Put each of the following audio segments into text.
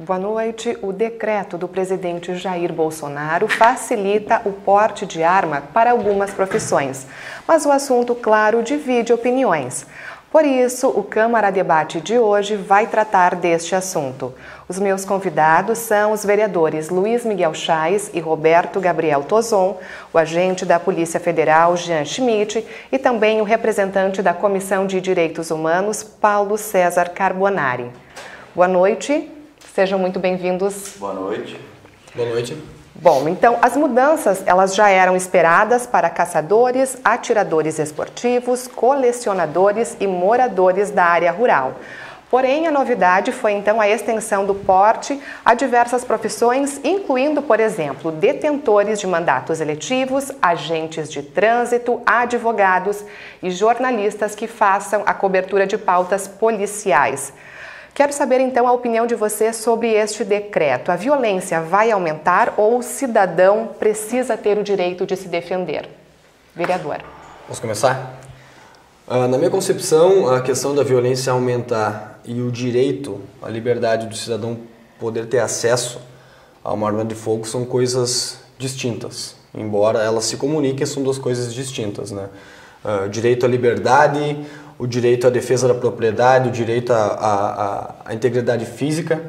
Boa noite. O decreto do presidente Jair Bolsonaro facilita o porte de arma para algumas profissões, mas o assunto, claro, divide opiniões. Por isso, o Câmara Debate de hoje vai tratar deste assunto. Os meus convidados são os vereadores Luiz Miguel Chaes e Roberto Gabriel Tozon, o agente da Polícia Federal Jean Schmidt e também o representante da Comissão de Direitos Humanos Paulo César Carbonari. Boa noite. Sejam muito bem-vindos. Boa noite. Boa noite. Bom, então as mudanças elas já eram esperadas para caçadores, atiradores esportivos, colecionadores e moradores da área rural. Porém, a novidade foi então a extensão do porte a diversas profissões, incluindo, por exemplo, detentores de mandatos eletivos, agentes de trânsito, advogados e jornalistas que façam a cobertura de pautas policiais. Quero saber, então, a opinião de você sobre este decreto. A violência vai aumentar ou o cidadão precisa ter o direito de se defender? Vereador. Posso começar? Na minha concepção, a questão da violência aumentar e o direito, a liberdade do cidadão poder ter acesso a uma arma de fogo são coisas distintas. Embora elas se comuniquem, são duas coisas distintas, né? O direito à liberdade, o direito à defesa da propriedade, o direito à integridade física,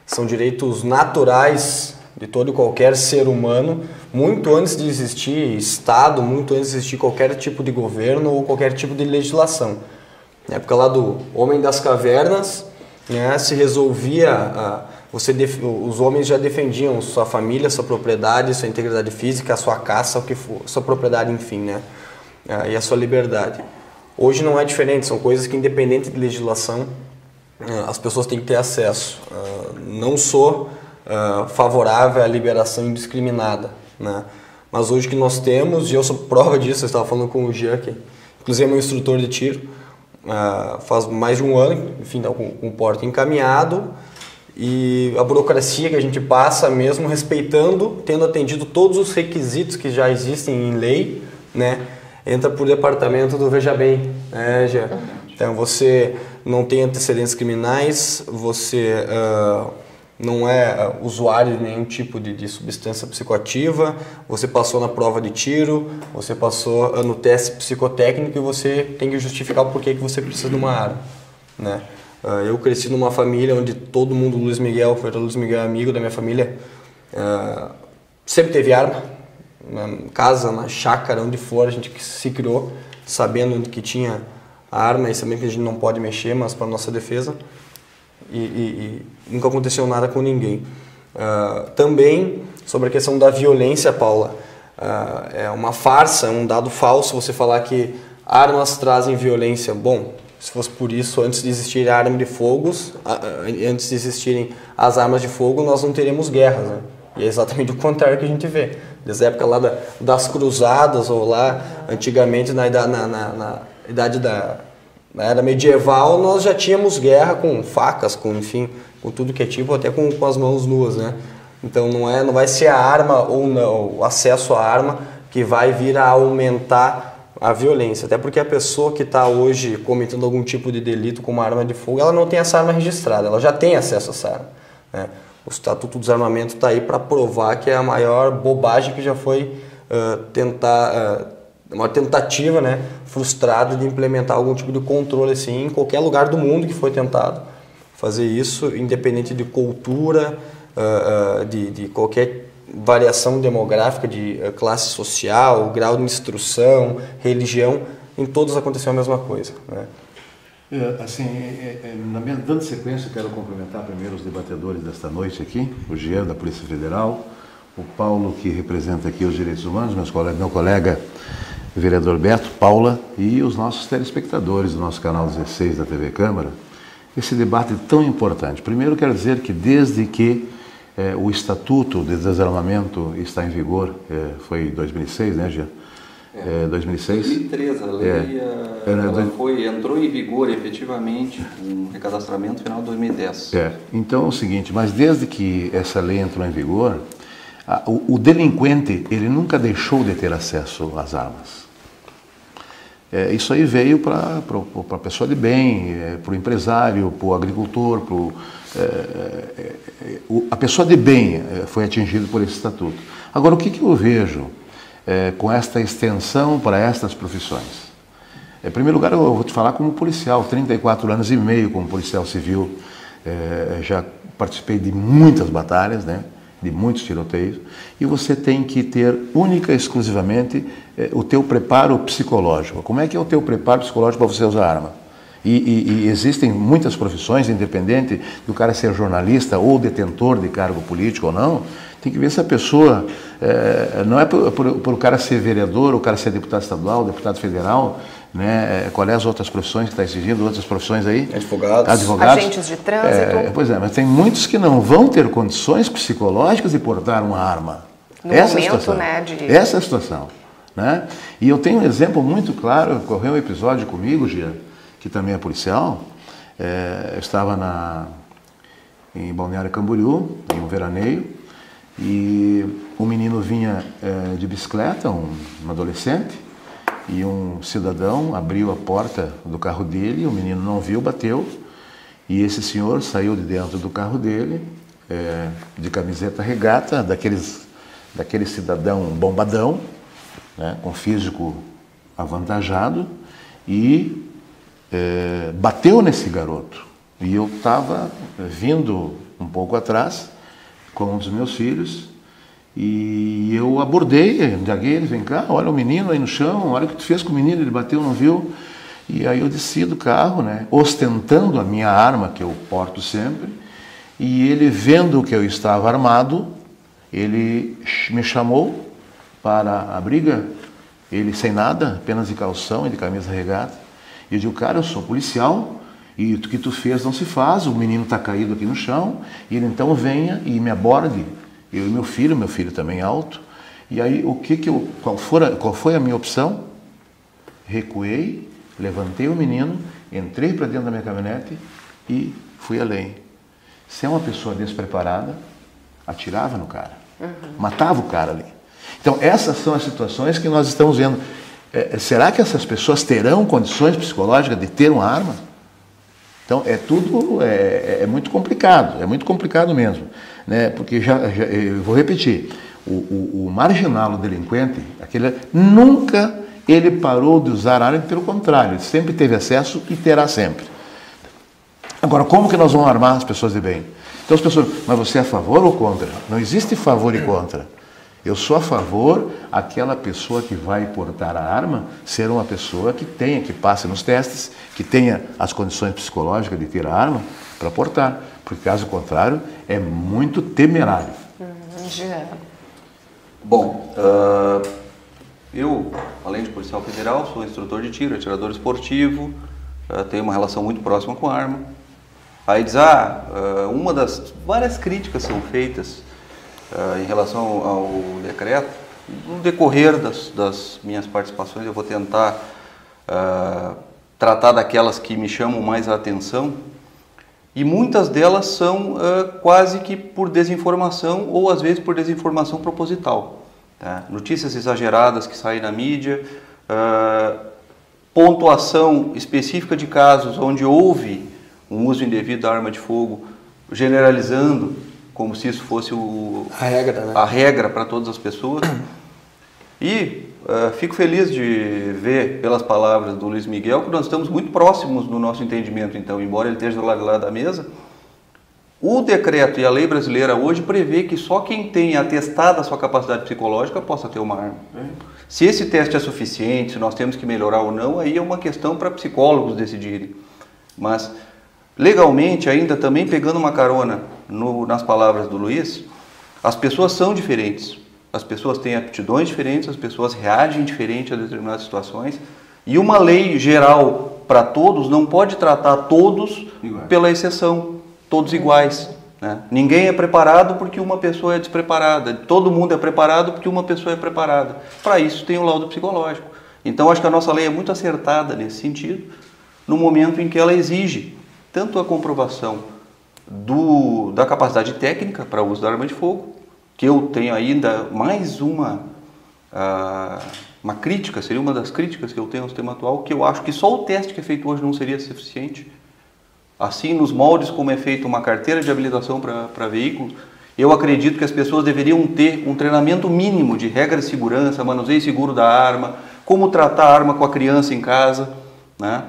são direitos naturais de todo e qualquer ser humano, muito antes de existir Estado, muito antes de existir qualquer tipo de governo ou qualquer tipo de legislação. Na época lá do Homem das Cavernas, né, se resolvia, os homens já defendiam sua família, sua propriedade, sua integridade física, a sua caça, o que for, sua propriedade, enfim, né, e a sua liberdade. Hoje não é diferente, são coisas que, independente de legislação, as pessoas têm que ter acesso. Não sou favorável à liberação indiscriminada, né? Mas hoje que nós temos, e eu sou prova disso, eu estava falando com o Jean, que inclusive é meu instrutor de tiro, faz mais de um ano, enfim, tá com o porte encaminhado, e a burocracia que a gente passa, mesmo respeitando, tendo atendido todos os requisitos que já existem em lei, né? Entra por departamento do Veja Bem, né, Jean? Então você não tem antecedentes criminais, você não é usuário de nenhum tipo de substância psicoativa, você passou na prova de tiro, você passou no teste psicotécnico e você tem que justificar o porquê que você precisa de uma arma, né? Eu cresci numa família onde todo mundo, o Luiz Miguel é amigo da minha família, sempre teve arma. Na casa, na chácara, onde for, a gente se criou sabendo onde que tinha a arma e sabendo que a gente não pode mexer, mas para nossa defesa, e nunca aconteceu nada com ninguém. Também sobre a questão da violência, Paula, é uma farsa, é um dado falso você falar que armas trazem violência. Bom, se fosse por isso, antes de existir a arma de fogo, antes de existirem as armas de fogo, nós não teríamos guerras, né? E é exatamente o contrário que a gente vê. Desde a época lá das cruzadas, ou lá antigamente na idade na era medieval, nós já tínhamos guerra com facas, enfim, com tudo que é tipo, até com as mãos nuas, né? Então não vai ser a arma ou não, o acesso à arma que vai vir a aumentar a violência. Até porque a pessoa que está hoje cometendo algum tipo de delito com uma arma de fogo, ela não tem essa arma registrada, ela já tem acesso a essa arma, né? O Estatuto do Desarmamento está aí para provar que é a maior bobagem que já foi uma tentativa, né, frustrada de implementar algum tipo de controle assim, em qualquer lugar do mundo que foi tentado fazer isso, independente de cultura, de qualquer variação demográfica, de classe social, grau de instrução, religião, em todos aconteceu a mesma coisa, né? Dando sequência, eu quero cumprimentar primeiro os debatedores desta noite aqui, o Jean, da Polícia Federal, o Paulo, que representa aqui os direitos humanos, meu colega vereador Beto, Paula, e os nossos telespectadores do nosso canal 16 da TV Câmara. Esse debate tão importante. Primeiro, quero dizer que desde que o Estatuto de Desarmamento está em vigor, foi em 2006, né, Jean? 2006? 2013, a lei entrou em vigor efetivamente com o recadastramento final de 2010. Então é o seguinte, mas desde que essa lei entrou em vigor, o delinquente ele nunca deixou de ter acesso às armas. Isso aí veio para a pessoa de bem, para o empresário, para o agricultor, a pessoa de bem foi atingida por esse estatuto. Agora, o que eu vejo com esta extensão para estas profissões? Em primeiro lugar, eu vou te falar como policial, 34 anos e meio como policial civil, já participei de muitas batalhas, né? De muitos tiroteios, e você tem que ter única e exclusivamente o teu preparo psicológico. Como é que é o teu preparo psicológico para você usar arma? E existem muitas profissões, independente do cara ser jornalista ou detentor de cargo político ou não, tem que ver se a pessoa, não é por o cara ser vereador, o cara ser deputado estadual, deputado federal, né? Qual é as outras profissões que está exigindo, outras profissões aí? Advogados. Agentes de trânsito. Pois é, mas tem muitos que não vão ter condições psicológicas de portar uma arma. No momento, né? Essa é a situação. Né? E eu tenho um exemplo muito claro, ocorreu um episódio comigo, Gia, que também é policial. Eu estava em Balneário Camboriú, em um veraneio, e um menino vinha de bicicleta, um adolescente, e um cidadão abriu a porta do carro dele, o menino não viu, bateu, e esse senhor saiu de dentro do carro dele, de camiseta regata, daquele cidadão bombadão, né, com físico avantajado, e bateu nesse garoto. E eu estava vindo um pouco atrás com um dos meus filhos, e eu abordei, indaguei ele, vem cá, olha o menino aí no chão, olha o que tu fez com o menino, ele bateu, não viu? E aí eu desci do carro, né, ostentando a minha arma, que eu porto sempre, e ele, vendo que eu estava armado, ele me chamou para a briga, ele sem nada, apenas de calção e de camisa regata. E eu digo, cara, eu sou policial, e o que tu fez não se faz, o menino está caído aqui no chão, e ele então venha e me aborde, eu e meu filho também alto. E aí, qual foi a minha opção? Recuei, levantei o menino, entrei para dentro da minha caminhonete e fui além. Se é uma pessoa despreparada, atirava no cara, matava o cara ali. Então, essas são as situações que nós estamos vendo. Será que essas pessoas terão condições psicológicas de ter uma arma? Então, é muito complicado mesmo. Né? Porque, eu vou repetir, o marginal, o delinquente, nunca ele parou de usar arma, pelo contrário, ele sempre teve acesso e terá sempre. Agora, como que nós vamos armar as pessoas de bem? Então as pessoas, mas você é a favor ou contra? Não existe favor e contra. Eu sou a favor aquela pessoa que vai portar a arma ser uma pessoa que passe nos testes, que tenha as condições psicológicas de ter a arma para portar, porque caso contrário é muito temerário. Bom, eu, além de policial federal, sou instrutor de tiro, atirador esportivo, tenho uma relação muito próxima com a arma. Aí diz, uma das várias críticas são feitas em relação ao decreto. No decorrer das minhas participações, eu vou tentar tratar daquelas que me chamam mais a atenção, e muitas delas são quase que por desinformação ou às vezes por desinformação proposital. Tá? Notícias exageradas que saem na mídia, pontuação específica de casos onde houve um uso indevido da arma de fogo, generalizando como se isso fosse a regra para todas as pessoas. E fico feliz de ver pelas palavras do Luiz Miguel que nós estamos muito próximos no nosso entendimento, então, embora ele esteja do lado de lá da mesa. O decreto e a lei brasileira hoje prevê que só quem tem atestada a sua capacidade psicológica possa ter uma arma. Se esse teste é suficiente, se nós temos que melhorar ou não, aí é uma questão para psicólogos decidirem. Mas, legalmente, ainda também pegando uma carona nas palavras do Luiz, as pessoas são diferentes. As pessoas têm aptidões diferentes, as pessoas reagem diferente a determinadas situações. E uma lei geral para todos não pode tratar todos pela exceção, todos iguais. Né? Ninguém é preparado porque uma pessoa é despreparada. Todo mundo é preparado porque uma pessoa é preparada. Para isso tem o laudo psicológico. Então acho que a nossa lei é muito acertada nesse sentido, no momento em que ela exige tanto a comprovação da capacidade técnica para o uso da arma de fogo, que eu tenho ainda mais uma uma crítica, seria uma das críticas que eu tenho ao sistema atual, que eu acho que só o teste que é feito hoje não seria suficiente. Assim, nos moldes como é feita uma carteira de habilitação para veículo, eu acredito que as pessoas deveriam ter um treinamento mínimo de regra de segurança, manuseio seguro da arma, como tratar a arma com a criança em casa, né?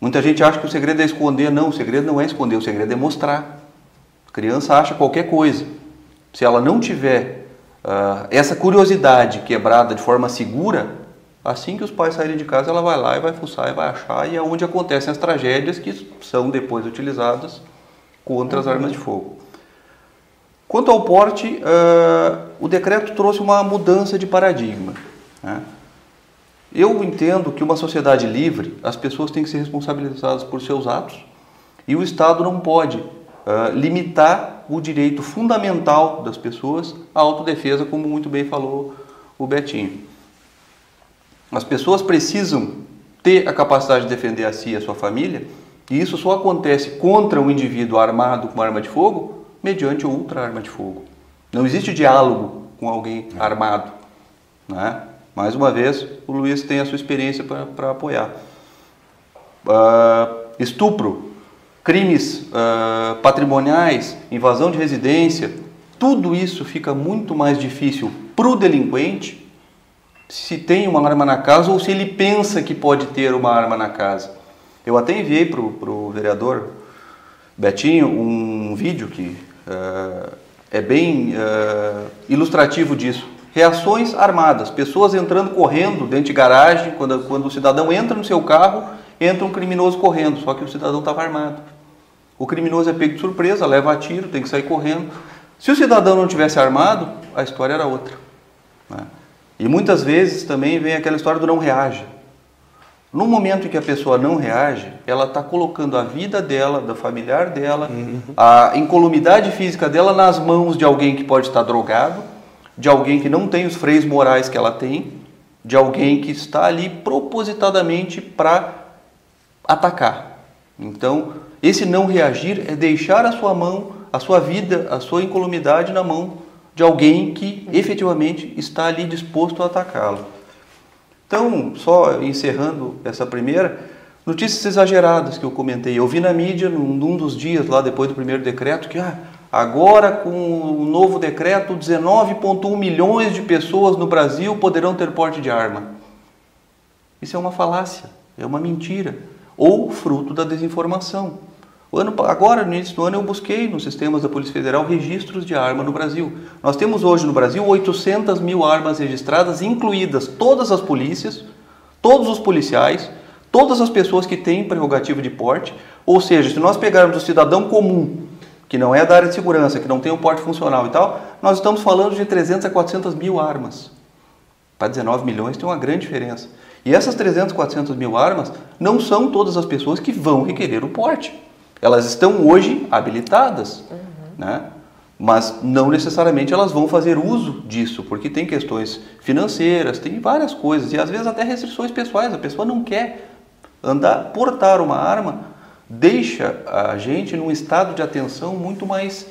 Muita gente acha que o segredo é esconder. Não, o segredo não é esconder, o segredo é mostrar. A criança acha qualquer coisa. Se ela não tiver essa curiosidade quebrada de forma segura, assim que os pais saírem de casa, ela vai lá e vai fuçar e vai achar, e é onde acontecem as tragédias que são depois utilizadas contra as armas de fogo. Quanto ao porte, o decreto trouxe uma mudança de paradigma, né? Eu entendo que uma sociedade livre, as pessoas têm que ser responsabilizadas por seus atos e o Estado não pode limitar o direito fundamental das pessoas à autodefesa, como muito bem falou o Betinho. As pessoas precisam ter a capacidade de defender a si e a sua família, e isso só acontece contra um indivíduo armado com uma arma de fogo mediante outra arma de fogo. Não existe diálogo com alguém armado, né? Mais uma vez, o Luiz tem a sua experiência para apoiar. Estupro, crimes patrimoniais, invasão de residência, tudo isso fica muito mais difícil para o delinquente se tem uma arma na casa ou se ele pensa que pode ter uma arma na casa. Eu até enviei para o vereador Betinho um vídeo que é bem ilustrativo disso. Reações armadas, pessoas entrando correndo dentro de garagem, quando o cidadão entra no seu carro, entra um criminoso correndo, só que o cidadão estava armado. O criminoso é pego de surpresa, leva a tiro, tem que sair correndo. Se o cidadão não tivesse armado, a história era outra, né? E muitas vezes também vem aquela história do não reage. No momento em que a pessoa não reage, ela está colocando a vida dela, da familiar dela, a incolumidade física dela nas mãos de alguém que pode estar drogado, de alguém que não tem os freios morais que ela tem, de alguém que está ali propositadamente para atacar. Então, esse não reagir é deixar a sua mão, a sua vida, a sua incolumidade na mão de alguém que efetivamente está ali disposto a atacá-lo. Então, só encerrando essa primeira, notícias exageradas que eu comentei. Eu vi na mídia, num dos dias lá depois do primeiro decreto, que agora com o novo decreto, 19,1 milhões de pessoas no Brasil poderão ter porte de arma. Isso é uma falácia, é uma mentira, ou fruto da desinformação. Agora, no início do ano, eu busquei nos sistemas da Polícia Federal registros de arma no Brasil. Nós temos hoje no Brasil 800 mil armas registradas, incluídas todas as polícias, todos os policiais, todas as pessoas que têm prerrogativa de porte. Ou seja, se nós pegarmos o cidadão comum, que não é da área de segurança, que não tem um porte funcional e tal, nós estamos falando de 300 a 400 mil armas. Para 19 milhões tem uma grande diferença. E essas 300, 400 mil armas não são todas as pessoas que vão requerer o porte. Elas estão hoje habilitadas, né? Mas não necessariamente elas vão fazer uso disso, porque tem questões financeiras, tem várias coisas, e às vezes até restrições pessoais. A pessoa não quer portar uma arma, deixa a gente num estado de atenção muito mais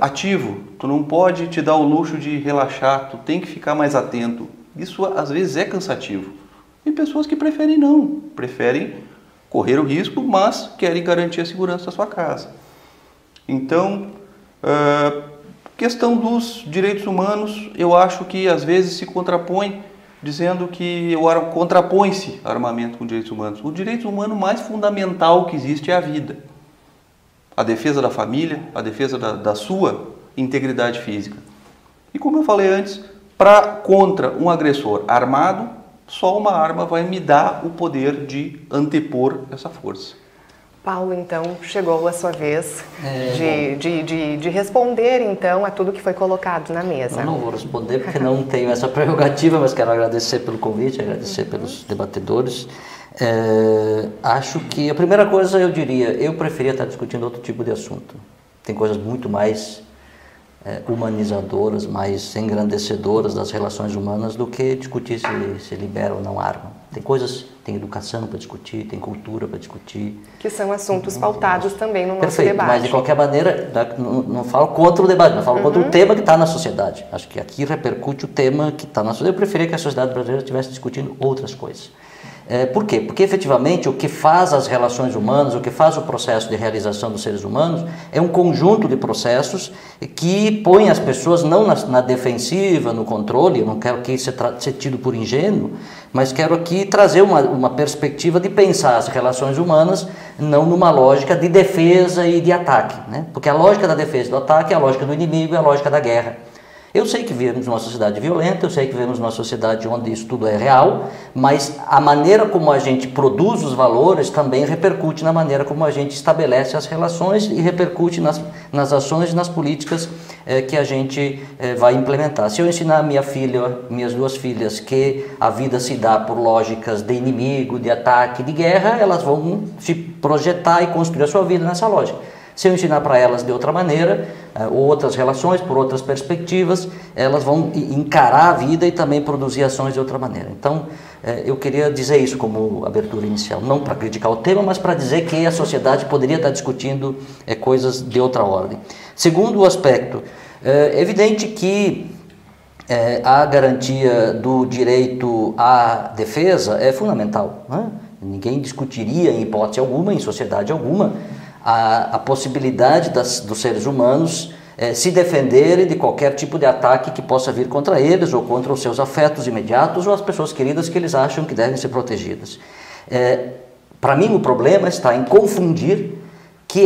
ativo. Tu não pode te dar o luxo de relaxar, tu tem que ficar mais atento. Isso às vezes é cansativo. Tem pessoas que preferem não, preferem correr o risco, mas querem garantir a segurança da sua casa. Então, questão dos direitos humanos, eu acho que às vezes se contrapõe, dizendo que contrapõe-se armamento com direitos humanos. O direito humano mais fundamental que existe é a vida. A defesa da família, a defesa da sua integridade física. E como eu falei antes, contra um agressor armado, só uma arma vai me dar o poder de antepor essa força. Paulo, então, chegou a sua vez de responder, então, a tudo que foi colocado na mesa. Eu não vou responder porque não tenho essa prerrogativa, mas quero agradecer pelo convite, agradecer pelos debatedores. Acho que a primeira coisa eu diria, eu preferia estar discutindo outro tipo de assunto. Tem coisas muito mais humanizadoras, mais engrandecedoras das relações humanas do que discutir se libera ou não arma. Tem coisas, tem educação para discutir, tem cultura para discutir. Que são assuntos pautados também no nosso Perfeito, debate. mas de qualquer maneira, não falo contra o debate, não falo contra o tema que está na sociedade. Acho que aqui repercute o tema que está na sociedade. Eu preferia que a sociedade brasileira estivesse discutindo outras coisas. Por quê? Porque efetivamente o que faz as relações humanas, o que faz o processo de realização dos seres humanos é um conjunto de processos que põe as pessoas não na defensiva, no controle. Eu não quero que isso seja tido por ingênuo, mas quero aqui trazer uma perspectiva de pensar as relações humanas não numa lógica de defesa e de ataque, né? Porque a lógica da defesa e do ataque é a lógica do inimigo, é a lógica da guerra. Eu sei que vivemos numa sociedade violenta, eu sei que vivemos numa sociedade onde isso tudo é real, mas a maneira como a gente produz os valores também repercute na maneira como a gente estabelece as relações e repercute nas ações e nas políticas que a gente vai implementar. Se eu ensinar minhas duas filhas que a vida se dá por lógicas de inimigo, de ataque, de guerra, elas vão se projetar e construir a sua vida nessa lógica. Se eu ensinar para elas de outra maneira, outras relações, por outras perspectivas, elas vão encarar a vida e também produzir ações de outra maneira. Então, eu queria dizer isso como abertura inicial, não para criticar o tema, mas para dizer que a sociedade poderia estar discutindo coisas de outra ordem. Segundo aspecto, é evidente que a garantia do direito à defesa é fundamental, né? Ninguém discutiria em hipótese alguma, em sociedade alguma, a possibilidade dos seres humanos se defenderem de qualquer tipo de ataque que possa vir contra eles ou contra os seus afetos imediatos ou as pessoas queridas que eles acham que devem ser protegidas. Para mim, o problema está em confundir que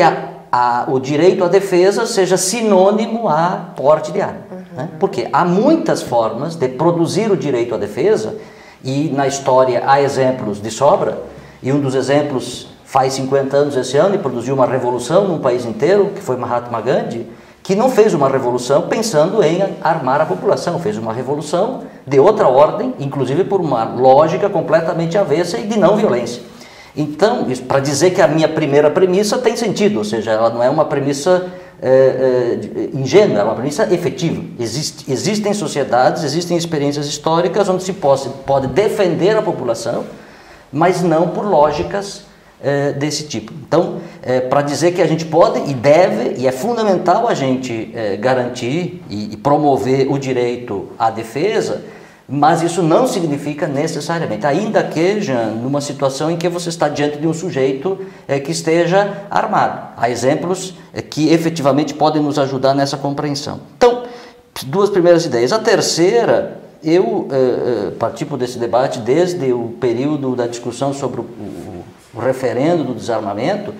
o direito à defesa seja sinônimo a porte de arma. Né? Porque há muitas formas de produzir o direito à defesa e na história há exemplos de sobra, e um dos exemplos faz 50 anos esse ano e produziu uma revolução num país inteiro, que foi Mahatma Gandhi, que não fez uma revolução pensando em armar a população, fez uma revolução de outra ordem, inclusive por uma lógica completamente avessa e de não violência. Então, para dizer que a minha primeira premissa tem sentido, ou seja, ela não é uma premissa ingênua, é uma premissa efetiva. Existem sociedades, existem experiências históricas onde se pode defender a população, mas não por lógicas desse tipo. Então, para dizer que a gente pode e deve, e é fundamental a gente garantir e promover o direito à defesa, mas isso não significa necessariamente, ainda que, Jean, numa situação em que você está diante de um sujeito que esteja armado. Há exemplos que efetivamente podem nos ajudar nessa compreensão. Então, duas primeiras ideias. A terceira, eu participo desse debate desde o período da discussão sobre o referendo do desarmamento.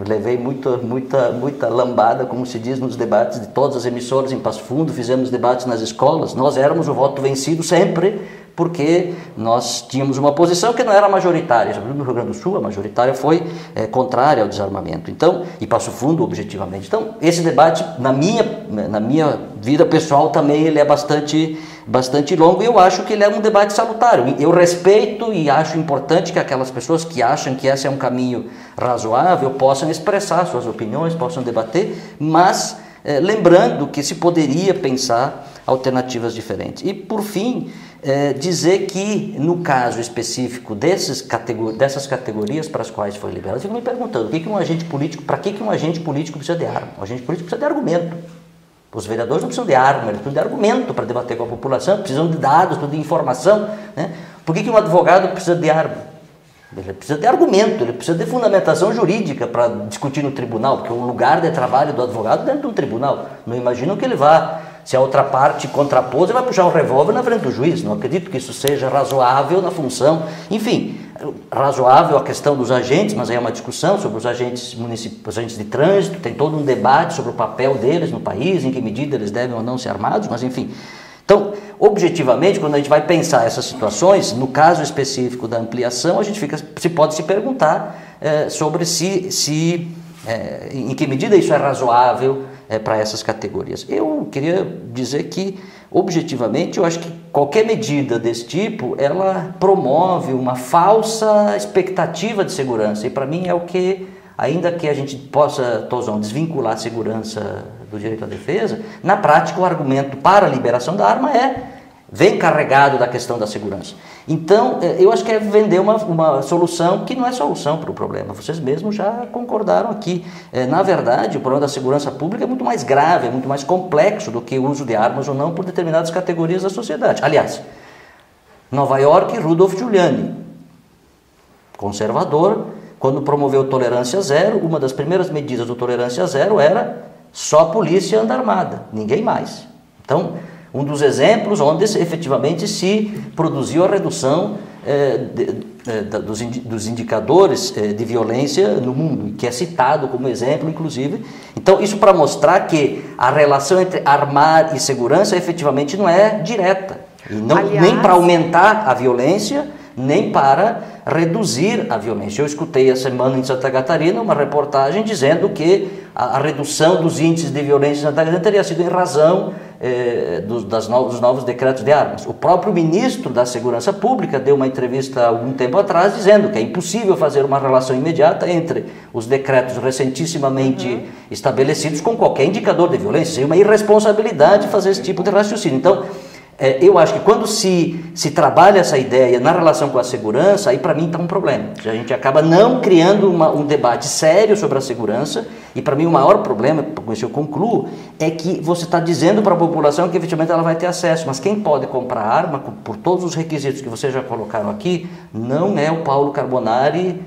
Levei muita lambada, como se diz nos debates de todas as emissoras em Passo Fundo, fizemos debates nas escolas. Nós éramos o voto vencido sempre, porque nós tínhamos uma posição que não era majoritária. Sobretudo no Rio Grande do Sul, a majoritária foi contrária ao desarmamento. Então, e Passo Fundo, objetivamente. Então, esse debate, na minha vida pessoal, também ele é bastante longo, e eu acho que ele é um debate salutar. Eu respeito e acho importante que aquelas pessoas que acham que esse é um caminho razoável possam expressar suas opiniões, possam debater, mas lembrando que se poderia pensar alternativas diferentes. E, por fim, dizer que, no caso específico dessas categorias para as quais foi liberado, eu fico me perguntando, para que um agente político precisa de arma? O agente político precisa de argumento. Os vereadores não precisam de arma, eles precisam de argumento para debater com a população, precisam de dados, de informação. Né? Por que um advogado precisa de arma? Ele precisa de argumento, ele precisa de fundamentação jurídica para discutir no tribunal, porque o lugar de trabalho do advogado é dentro de um tribunal. Não imagino que ele vá, se a outra parte contrapôs, ele vai puxar um revólver na frente do juiz. Não acredito que isso seja razoável na função. Enfim, razoável a questão dos agentes, mas aí é uma discussão sobre os agentes agentes de trânsito, tem todo um debate sobre o papel deles no país, em que medida eles devem ou não ser armados, mas enfim. Então, objetivamente, quando a gente vai pensar essas situações, no caso específico da ampliação, a gente pode se perguntar sobre em que medida isso é razoável para essas categorias. Eu queria dizer que, objetivamente, eu acho que qualquer medida desse tipo, ela promove uma falsa expectativa de segurança, e para mim é o que, ainda que a gente possa, desvincular a segurança do direito à defesa, na prática o argumento para a liberação da arma é vem carregado da questão da segurança. Então, eu acho que é vender uma solução que não é solução para o problema. Vocês mesmos já concordaram aqui. Na verdade, o problema da segurança pública é muito mais grave, é muito mais complexo do que o uso de armas ou não por determinadas categorias da sociedade. Aliás, Nova York, Rudolph Giuliani, conservador, quando promoveu tolerância zero, uma das primeiras medidas do tolerância zero era só a polícia anda armada, ninguém mais. Então, um dos exemplos onde efetivamente se produziu a redução dos indicadores de violência no mundo, que é citado como exemplo, inclusive. Então, isso para mostrar que a relação entre armar e segurança efetivamente não é direta, e não, aliás, nem para aumentar a violência, nem para reduzir a violência. Eu escutei a semana em Santa Catarina uma reportagem dizendo que a redução dos índices de violência em Santa Catarina teria sido em razão dos novos decretos de armas. O próprio ministro da Segurança Pública deu uma entrevista há algum tempo atrás dizendo que é impossível fazer uma relação imediata entre os decretos recentissimamente estabelecidos com qualquer indicador de violência. Seria uma irresponsabilidade fazer esse tipo de raciocínio. Então, eu acho que quando se trabalha essa ideia na relação com a segurança, aí para mim está um problema. A gente acaba não criando um debate sério sobre a segurança, e para mim o maior problema, com isso eu concluo, é que você está dizendo para a população que efetivamente ela vai ter acesso, mas quem pode comprar arma, por todos os requisitos que vocês já colocaram aqui, não é o Paulo Carbonari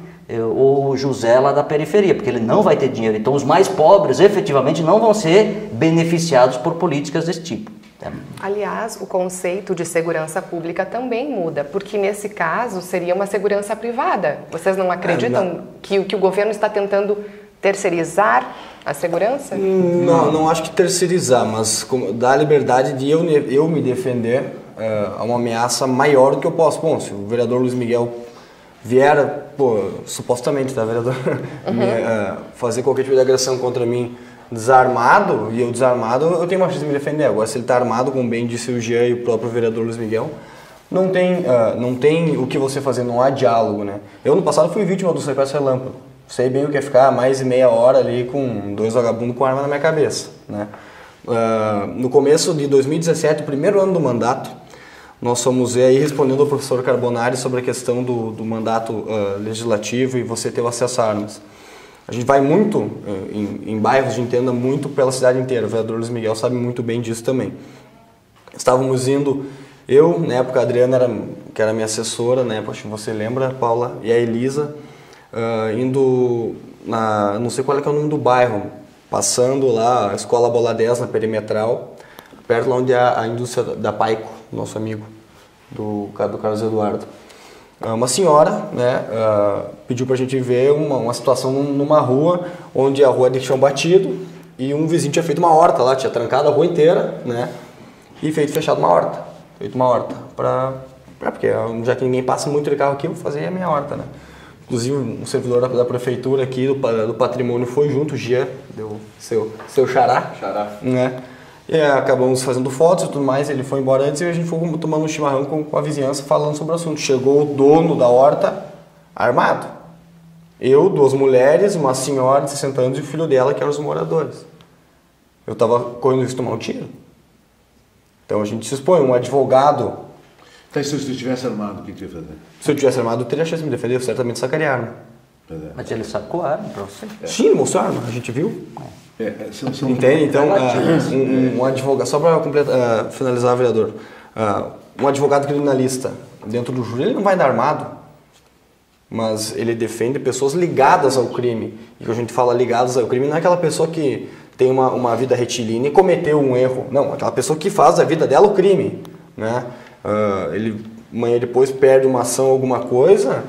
ou o José lá da periferia, porque ele não vai ter dinheiro. Então os mais pobres efetivamente não vão ser beneficiados por políticas desse tipo. Aliás, o conceito de segurança pública também muda, porque nesse caso seria uma segurança privada. Vocês não acreditam que o governo está tentando terceirizar a segurança? Não acho que terceirizar, mas dar a liberdade de eu me defender a uma ameaça maior do que eu posso. Bom, se o vereador Luiz Miguel vier, supostamente, tá, vereador, fazer qualquer tipo de agressão contra mim desarmado, e eu desarmado, eu tenho uma chance de me defender. Agora, se ele está armado, como bem disse o Jean e o próprio vereador Luiz Miguel, não tem o que você fazer, não há diálogo, né? Eu, no passado, fui vítima do sequestro relâmpago. Sei bem o que é ficar mais de meia hora ali com 2 vagabundos com arma na minha cabeça, né? No começo de 2017, o primeiro ano do mandato, nós fomos aí respondendo ao professor Carbonari sobre a questão do mandato legislativo e você ter o acesso a armas. A gente vai muito em bairros, a gente anda muito pela cidade inteira. O vereador Luiz Miguel sabe muito bem disso também. Estávamos indo, eu, na época a Adriana, que era minha assessora, na época, acho que você lembra, Paula, e a Elisa, indo não sei qual é que é o nome do bairro, passando lá a Escola Bola 10, na Perimetral, perto lá onde é a indústria da Paico, nosso amigo, do Carlos Eduardo. Uma senhora, né, pediu pra gente ver uma situação numa rua, onde a rua é de chão batido e um vizinho tinha feito uma horta lá, tinha trancado a rua inteira, né, e fechado uma horta. Porque já que ninguém passa muito de carro aqui, eu vou fazer a minha horta, né. Inclusive, um servidor da prefeitura aqui, do patrimônio, foi junto, o Gia, deu seu xará, né. E acabamos fazendo fotos e tudo mais, ele foi embora antes e a gente foi tomando um chimarrão com a vizinhança falando sobre o assunto. Chegou o dono da horta armado. Eu, 2 mulheres, uma senhora de 60 anos e o filho dela, que eram os moradores. Eu estava correndo risco de tomar um tiro. Então a gente se expõe, um advogado... Então, se você estivesse armado, o que você ia fazer? Se eu tivesse armado, eu teria a chance de me defender, eu certamente sacaria a arma. Mas ele sacou a arma pra você? Sim, mostrou a arma, a gente viu. Entende? Então, um advogado, só para finalizar, vereador, um advogado criminalista dentro do júri, ele não vai dar armado, mas ele defende pessoas ligadas ao crime. E quando a gente fala ligadas ao crime, não é aquela pessoa que tem uma vida retilínea e cometeu um erro, não, aquela pessoa que faz da vida dela o crime, né? Ele amanhã depois perde uma ação, alguma coisa,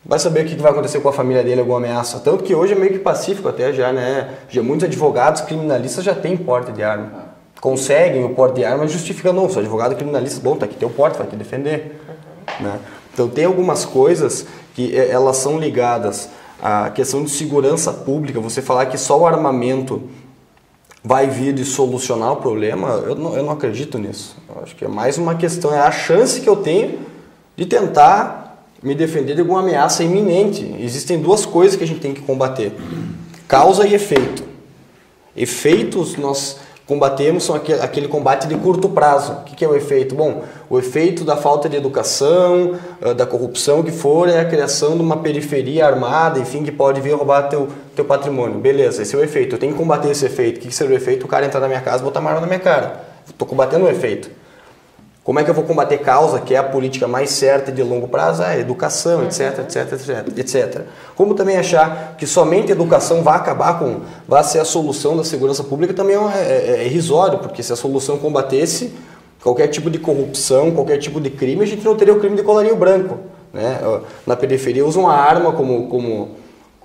vai saber o que vai acontecer com a família dele, alguma ameaça. Tanto que hoje é meio que pacífico até já, né? Já muitos advogados criminalistas já têm porte de arma. Conseguem o porte de arma e justificam, não, sou advogado criminalista, bom, tá aqui teu porte, vai te defender. Né? Então tem algumas coisas que elas são ligadas à questão de segurança pública. Você falar que só o armamento vai vir de solucionar o problema, eu não acredito nisso. Eu acho que é mais uma questão, é a chance que eu tenho de tentar me defender de alguma ameaça iminente. Existem 2 coisas que a gente tem que combater: causa e efeito. Efeitos, nós combatemos são aquele combate de curto prazo. O que é o efeito? Bom, o efeito da falta de educação, da corrupção que for, é a criação de uma periferia armada, enfim, que pode vir roubar teu patrimônio. Beleza, esse é o efeito. Eu tenho que combater esse efeito. O que seria o efeito? O cara entrar na minha casa e botar uma arma na minha cara. Estou combatendo o efeito. Como é que eu vou combater causa, que é a política mais certa de longo prazo? Educação, etc, etc, etc, etc. Como também achar que somente educação vai ser a solução da segurança pública também é irrisório, porque se a solução combatesse qualquer tipo de corrupção, qualquer tipo de crime, a gente não teria o crime de colarinho branco, né? Na periferia usam a arma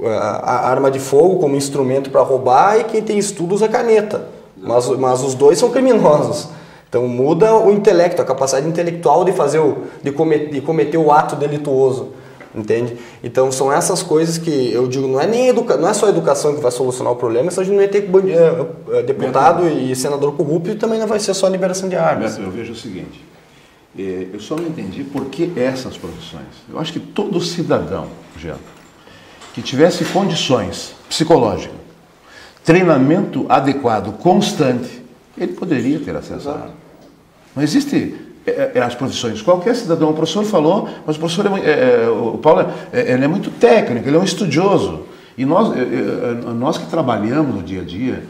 a arma de fogo como instrumento para roubar, e quem tem estudo usa caneta, mas os dois são criminosos. Então muda o intelecto, a capacidade intelectual de cometer o ato delituoso, entende? Então são essas coisas que eu digo, não é só a educação que vai solucionar o problema, se a gente não vai ter deputado e senador corrupto, e também não vai ser só a liberação de armas. Eu vejo o seguinte, eu só não entendi por que essas profissões. Eu acho que todo cidadão, Jean, que tivesse condições psicológicas, treinamento adequado, constante, ele poderia ter acesso à arma. Não existe as profissões. Qualquer cidadão, o professor falou, mas o professor, o Paulo, ele é muito técnico, ele é um estudioso. E nós que trabalhamos no dia a dia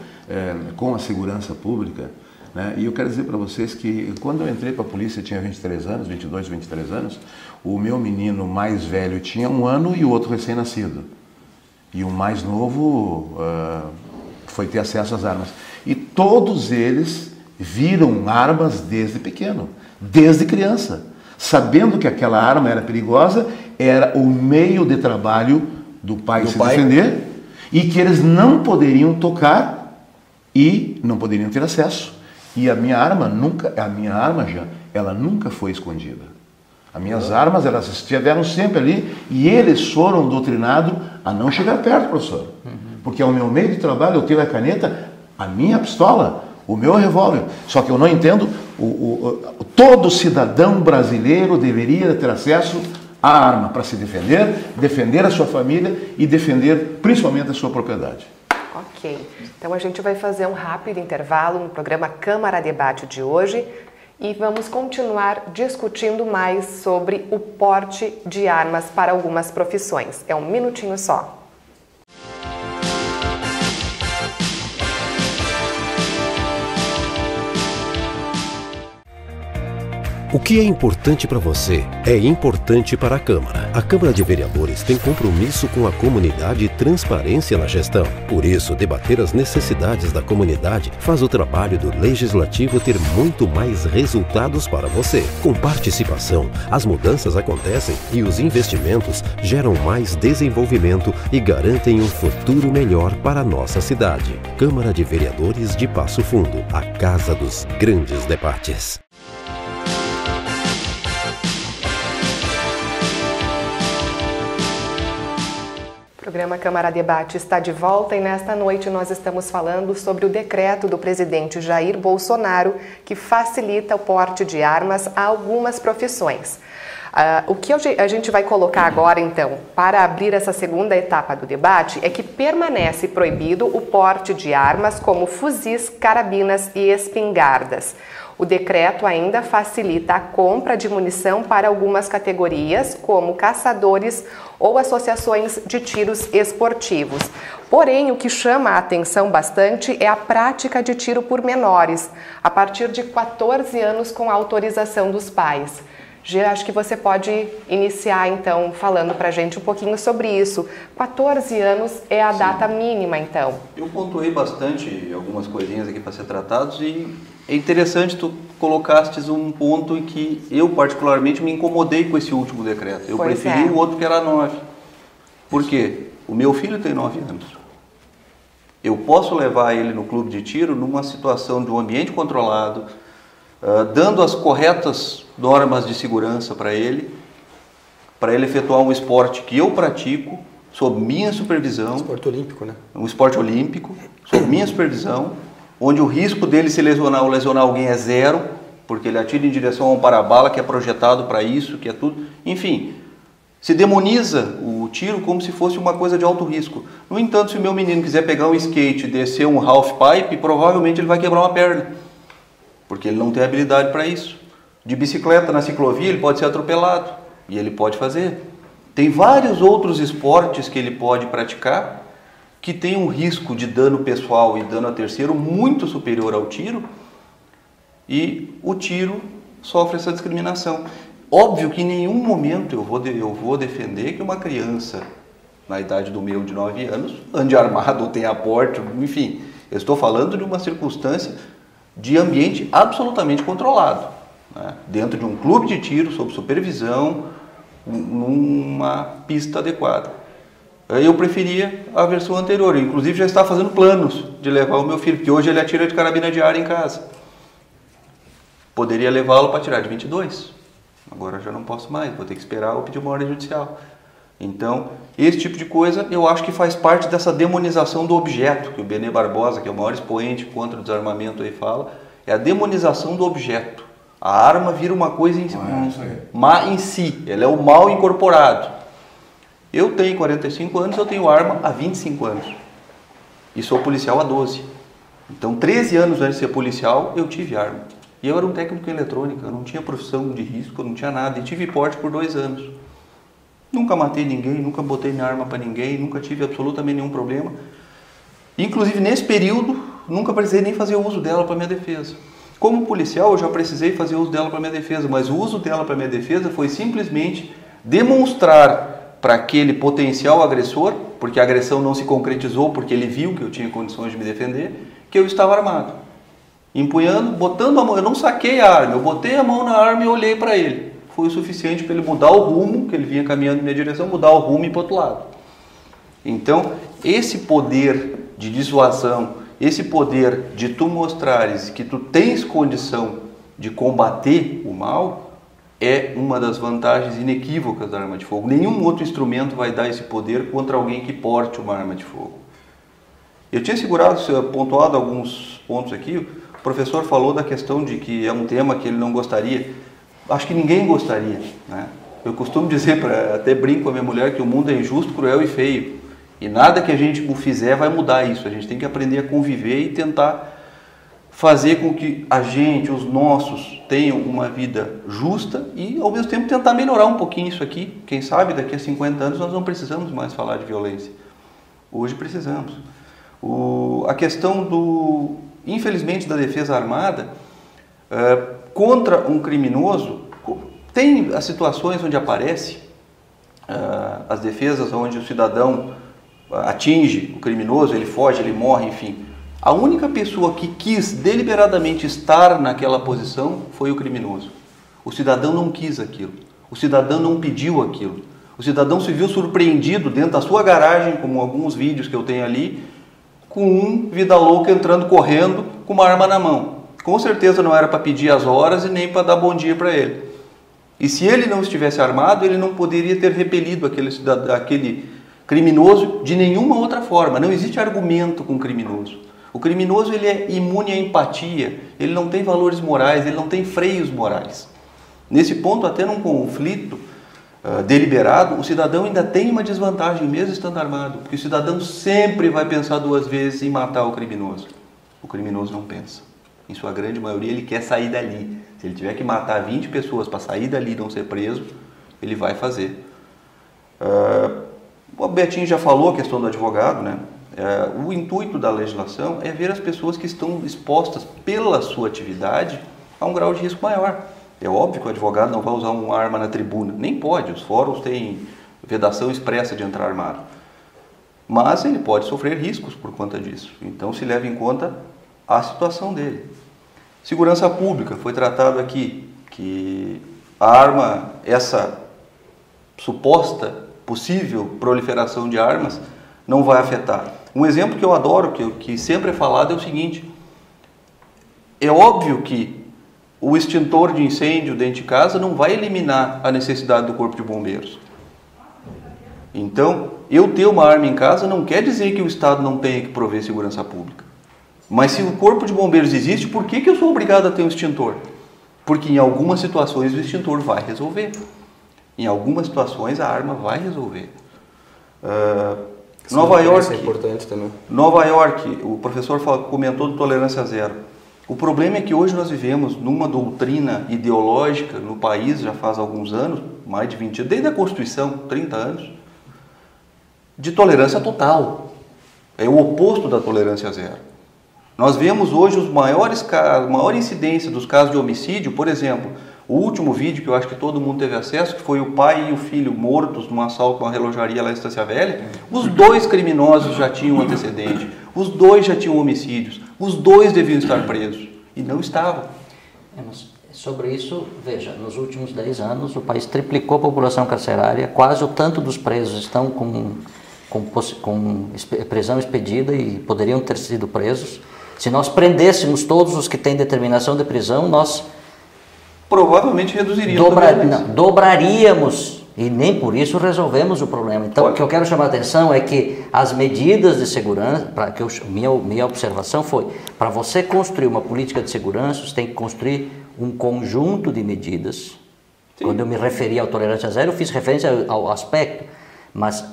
com a segurança pública, né, e eu quero dizer para vocês que quando eu entrei para a polícia, eu tinha 23 anos, 22, 23 anos, o meu menino mais velho tinha 1 ano e o outro recém-nascido. E o mais novo foi ter acesso às armas. E todos eles viram armas desde pequeno, desde criança, sabendo que aquela arma era perigosa, era o meio de trabalho do pai se defender, e que eles não poderiam tocar e não poderiam ter acesso. E a minha arma já, ela nunca foi escondida. As minhas armas, elas estiveram sempre ali, e eles foram doutrinados a não chegar perto, professor. Porque é o meu meio de trabalho, eu tenho a caneta, a minha pistola, o meu revólver. Só que eu não entendo, todo cidadão brasileiro deveria ter acesso à arma para se defender a sua família e defender principalmente a sua propriedade. Ok, então a gente vai fazer um rápido intervalo no programa Câmara Debate de hoje e vamos continuar discutindo mais sobre o porte de armas para algumas profissões. É um minutinho só. O que é importante para você é importante para a Câmara. A Câmara de Vereadores tem compromisso com a comunidade e transparência na gestão. Por isso, debater as necessidades da comunidade faz o trabalho do Legislativo ter muito mais resultados para você. Com participação, as mudanças acontecem e os investimentos geram mais desenvolvimento e garantem um futuro melhor para a nossa cidade. Câmara de Vereadores de Passo Fundo, a casa dos grandes debates. O programa Câmara Debate está de volta e nesta noite nós estamos falando sobre o decreto do presidente Jair Bolsonaro que facilita o porte de armas a algumas profissões. O que a gente vai colocar agora, então, para abrir essa segunda etapa do debate é que permanece proibido o porte de armas como fuzis, carabinas e espingardas. O decreto ainda facilita a compra de munição para algumas categorias, como caçadores ou associações de tiros esportivos. Porém, o que chama a atenção bastante é a prática de tiro por menores, a partir de 14 anos com autorização dos pais. Gê, acho que você pode iniciar, então, falando para a gente um pouquinho sobre isso. 14 anos é a data mínima, então. Eu pontuei bastante algumas coisinhas aqui para ser tratados e é interessante tu colocastes um ponto em que eu, particularmente, me incomodei com esse último decreto. Eu preferi o outro que era 9. Por quê? O meu filho tem 9 anos. Eu posso levar ele no clube de tiro numa situação de um ambiente controlado, dando as corretas normas de segurança para ele efetuar um esporte que eu pratico, sob minha supervisão. Esporte olímpico, né? Um esporte olímpico, sob minha supervisão, onde o risco dele se lesionar ou lesionar alguém é zero, porque ele atira em direção a um para-bala que é projetado para isso, que é tudo. Enfim, se demoniza o tiro como se fosse uma coisa de alto risco. No entanto, se o meu menino quiser pegar um skate e descer um half pipe, provavelmente ele vai quebrar uma perna, porque ele não tem habilidade para isso. De bicicleta na ciclovia ele pode ser atropelado, e ele pode fazer. Tem vários outros esportes que ele pode praticar que tem um risco de dano pessoal e dano a terceiro muito superior ao tiro, e o tiro sofre essa discriminação. Óbvio que em nenhum momento eu vou defender que uma criança na idade do meu de 9 anos ande armado ou tenha porte, enfim. Eu estou falando de uma circunstância de ambiente absolutamente controlado, né? Dentro de um clube de tiro, sob supervisão, numa pista adequada. Eu preferia a versão anterior, eu, inclusive já estava fazendo planos de levar o meu filho, porque hoje ele atira de carabina de ar em casa. Poderia levá-lo para atirar de 22, agora já não posso mais, vou ter que esperar ou pedir uma ordem judicial. Então, esse tipo de coisa eu acho que faz parte dessa demonização do objeto, que o Benê Barbosa, que é o maior expoente contra o desarmamento, aí fala, é a demonização do objeto. A arma vira uma coisa má em si, ela é o mal incorporado. Eu tenho 45 anos, eu tenho arma há 25 anos. E sou policial há 12. Então, 13 anos antes de ser policial, eu tive arma. E eu era um técnico em eletrônica, eu não tinha profissão de risco, eu não tinha nada. E tive porte por 2 anos. Nunca matei ninguém, nunca botei minha arma para ninguém, nunca tive absolutamente nenhum problema. Inclusive, nesse período, nunca precisei nem fazer uso dela para minha defesa. Como policial, eu já precisei fazer uso dela para minha defesa, mas o uso dela para minha defesa foi simplesmente demonstrar para aquele potencial agressor, porque a agressão não se concretizou, porque ele viu que eu tinha condições de me defender, que eu estava armado. Empunhando, botando a mão, eu não saquei a arma, eu botei a mão na arma e olhei para ele. Foi o suficiente para ele mudar o rumo, que ele vinha caminhando em minha direção, mudar o rumo e ir para o outro lado. Então, esse poder de dissuasão, esse poder de tu mostrares que tu tens condição de combater o mal, é uma das vantagens inequívocas da arma de fogo. Nenhum outro instrumento vai dar esse poder contra alguém que porte uma arma de fogo. Eu tinha pontuado alguns pontos aqui. O professor falou da questão de que é um tema que ele não gostaria. Acho que ninguém gostaria, né? Eu costumo dizer, até brinco com a minha mulher, que o mundo é injusto, cruel e feio. E nada que a gente fizer vai mudar isso. A gente tem que aprender a conviver e tentar fazer com que a gente, os nossos, tenham uma vida justa e, ao mesmo tempo, tentar melhorar um pouquinho isso aqui. Quem sabe, daqui a 50 anos, nós não precisamos mais falar de violência. Hoje precisamos. A questão infelizmente, da defesa armada, contra um criminoso, tem as situações onde aparece as defesas onde o cidadão atinge o criminoso, ele foge, ele morre, enfim. A única pessoa que quis deliberadamente estar naquela posição foi o criminoso. O cidadão não quis aquilo. O cidadão não pediu aquilo. O cidadão se viu surpreendido dentro da sua garagem, como alguns vídeos que eu tenho ali, com um vida louca entrando correndo com uma arma na mão. Com certeza não era para pedir as horas e nem para dar bom dia para ele. E se ele não estivesse armado, ele não poderia ter repelido aquele criminoso de nenhuma outra forma. Não existe argumento com o criminoso. O criminoso ele é imune à empatia, ele não tem valores morais, ele não tem freios morais. Nesse ponto, até num conflito deliberado, o cidadão ainda tem uma desvantagem, mesmo estando armado, porque o cidadão sempre vai pensar 2 vezes em matar o criminoso. O criminoso não pensa. Em sua grande maioria, ele quer sair dali. Se ele tiver que matar 20 pessoas para sair dali e não ser preso, ele vai fazer. O Betinho já falou a questão do advogado, né? O intuito da legislação é ver as pessoas que estão expostas pela sua atividade a um grau de risco maior. É óbvio que o advogado não vai usar uma arma na tribuna, nem pode, os fóruns têm vedação expressa de entrar armado. Mas ele pode sofrer riscos por conta disso, então se leva em conta a situação dele. Segurança pública, foi tratado aqui que a arma, essa suposta possível proliferação de armas, não vai afetar. Um exemplo que eu adoro, que sempre é falado, é o seguinte: é óbvio que o extintor de incêndio dentro de casa não vai eliminar a necessidade do corpo de bombeiros. Então, eu ter uma arma em casa não quer dizer que o Estado não tenha que prover segurança pública. Mas se o corpo de bombeiros existe, por que eu sou obrigado a ter um extintor? Porque em algumas situações o extintor vai resolver. Em algumas situações a arma vai resolver. Nova York, é importante também. Nova York, o professor comentou de tolerância zero. O problema é que hoje nós vivemos numa doutrina ideológica no país, já faz alguns anos, mais de 20 anos, desde a Constituição, 30 anos, de tolerância total. É o oposto da tolerância zero. Nós vemos hoje a maior incidência dos casos de homicídio, por exemplo, o último vídeo que eu acho que todo mundo teve acesso, que foi o pai e o filho mortos num assalto a uma relojaria lá em Estância Velha. Os dois criminosos já tinham antecedente, os dois já tinham homicídios, os dois deviam estar presos e não estavam. Mas sobre isso, veja, nos últimos 10 anos o país triplicou a população carcerária, quase o tanto dos presos estão com prisão expedida e poderiam ter sido presos. Se nós prendêssemos todos os que têm determinação de prisão, nós provavelmente reduziríamos. Dobraríamos e nem por isso resolvemos o problema. Então, o que eu quero chamar a atenção é que as medidas de segurança, minha observação foi, para você construir uma política de segurança, você tem que construir um conjunto de medidas. Sim. Quando eu me referi à tolerância zero, eu fiz referência ao aspecto, mas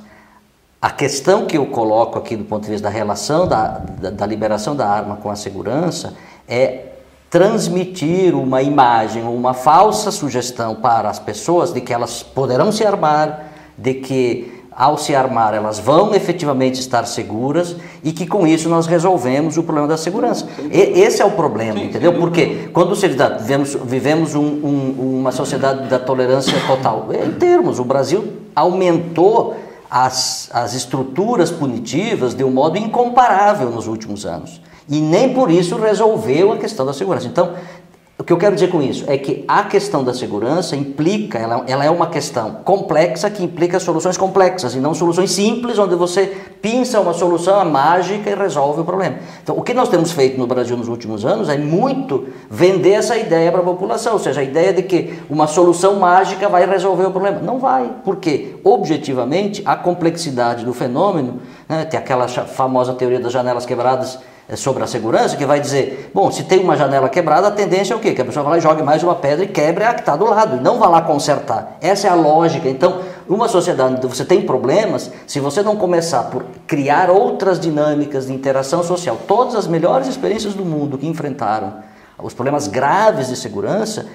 a questão que eu coloco aqui do ponto de vista da relação da liberação da arma com a segurança é transmitir uma imagem ou uma falsa sugestão para as pessoas de que elas poderão se armar, de que ao se armar elas vão efetivamente estar seguras e que com isso nós resolvemos o problema da segurança. Esse é o problema, entendeu? Porque quando vivemos uma sociedade da tolerância total, em termos, o Brasil aumentou as estruturas punitivas de um modo incomparável nos últimos anos. E nem por isso resolveu a questão da segurança. Então, o que eu quero dizer com isso é que a questão da segurança implica, ela é uma questão complexa que implica soluções complexas e não soluções simples, onde você pinça uma solução mágica e resolve o problema. Então, o que nós temos feito no Brasil nos últimos anos é muito vender essa ideia para a população, ou seja, a ideia de que uma solução mágica vai resolver o problema. Não vai, porque, objetivamente, a complexidade do fenômeno, né, tem aquela famosa teoria das janelas quebradas, sobre a segurança, que vai dizer, bom, se tem uma janela quebrada, a tendência é o quê? Que a pessoa vai lá e jogue mais uma pedra e quebre a que está do lado, e não vai lá consertar. Essa é a lógica. Então, uma sociedade onde você tem problemas, se você não começar por criar outras dinâmicas de interação social, todas as melhores experiências do mundo que enfrentaram os problemas graves de segurança,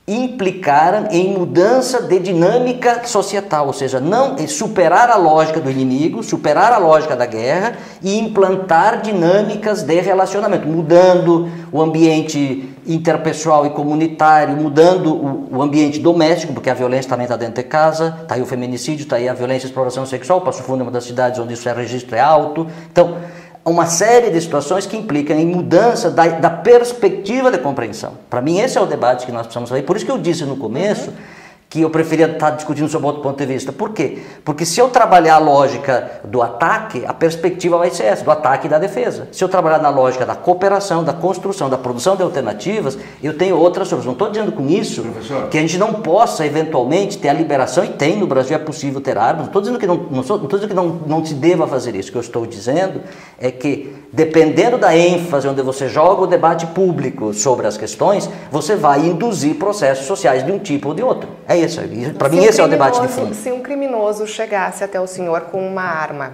implicaram em mudança de dinâmica societal, ou seja, não superar a lógica do inimigo, superar a lógica da guerra e implantar dinâmicas de relacionamento, mudando o ambiente interpessoal e comunitário, mudando o ambiente doméstico, porque a violência também está dentro de casa, está aí o feminicídio, está aí a violência e exploração sexual, Passo Fundo é uma das cidades onde isso registro é alto. Então, uma série de situações que implicam em mudança da perspectiva de compreensão. Para mim, esse é o debate que nós precisamos fazer. Por isso que eu disse no começo que eu preferia estar discutindo sobre outro ponto de vista. Por quê? Porque se eu trabalhar a lógica do ataque, a perspectiva vai ser essa, do ataque e da defesa. Se eu trabalhar na lógica da cooperação, da construção, da produção de alternativas, eu tenho outras soluções. Não estou dizendo com isso, professor, que a gente não possa eventualmente ter a liberação, e tem no Brasil, é possível ter armas. Não estou dizendo que não se deva fazer isso. O que eu estou dizendo é que, dependendo da ênfase onde você joga o debate público sobre as questões, você vai induzir processos sociais de um tipo ou de outro. É isso. Para mim, esse é o debate de fundo. Se um criminoso chegasse até o senhor com uma arma,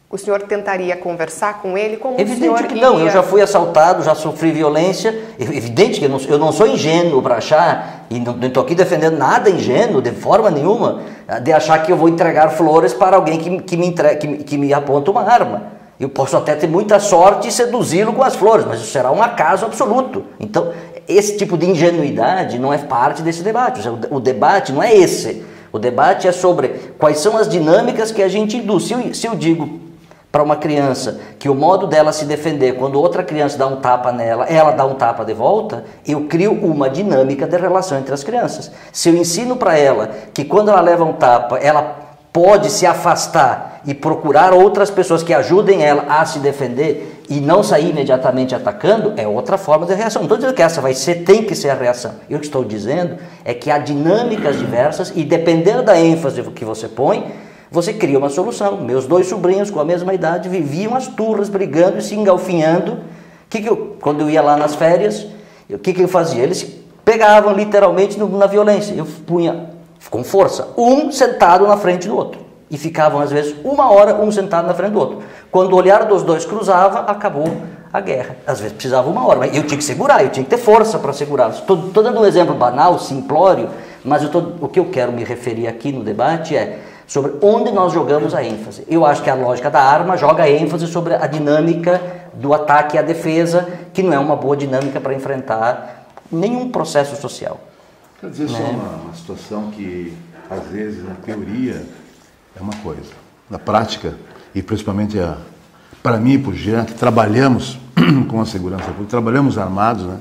o senhor tentaria conversar com ele? Como Evidente o senhor que não. Eu já fui assaltado, já sofri violência. Evidente que eu não sou ingênuo para achar, e não estou aqui defendendo nada ingênuo, de forma nenhuma, de achar que eu vou entregar flores para alguém que me aponta uma arma. Eu posso até ter muita sorte e seduzi-lo com as flores, mas isso será um acaso absoluto. Então, esse tipo de ingenuidade não é parte desse debate. O debate não é esse. O debate é sobre quais são as dinâmicas que a gente induz. Se eu digo para uma criança que o modo dela se defender, quando outra criança dá um tapa nela, ela dá um tapa de volta, eu crio uma dinâmica de relação entre as crianças. Se eu ensino para ela que quando ela leva um tapa, ela pode se afastar e procurar outras pessoas que ajudem ela a se defender e não sair imediatamente atacando, é outra forma de reação. Não estou dizendo que essa tem que ser a reação. Eu que estou dizendo é que há dinâmicas diversas e, dependendo da ênfase que você põe, você cria uma solução. Meus dois sobrinhos com a mesma idade viviam as turras, brigando e se engalfinhando. Quando eu ia lá nas férias, o que eu fazia? Eles pegavam literalmente na violência. Eu punha com força, um sentado na frente do outro. e ficavam às vezes 1 hora um sentado na frente do outro. Quando o olhar dos dois cruzava, acabou a guerra. Às vezes precisava 1 hora, mas eu tinha que segurar, eu tinha que ter força para segurar. Estou dando um exemplo banal, simplório, mas o que eu quero me referir aqui no debate é sobre onde nós jogamos a ênfase. Eu acho que a lógica da arma joga a ênfase sobre a dinâmica do ataque e a defesa, que não é uma boa dinâmica para enfrentar nenhum processo social. Quer dizer, só uma situação que, às vezes, na teoria é uma coisa, na prática, e principalmente para mim e para o Jean, que trabalhamos com a segurança pública, trabalhamos armados, né?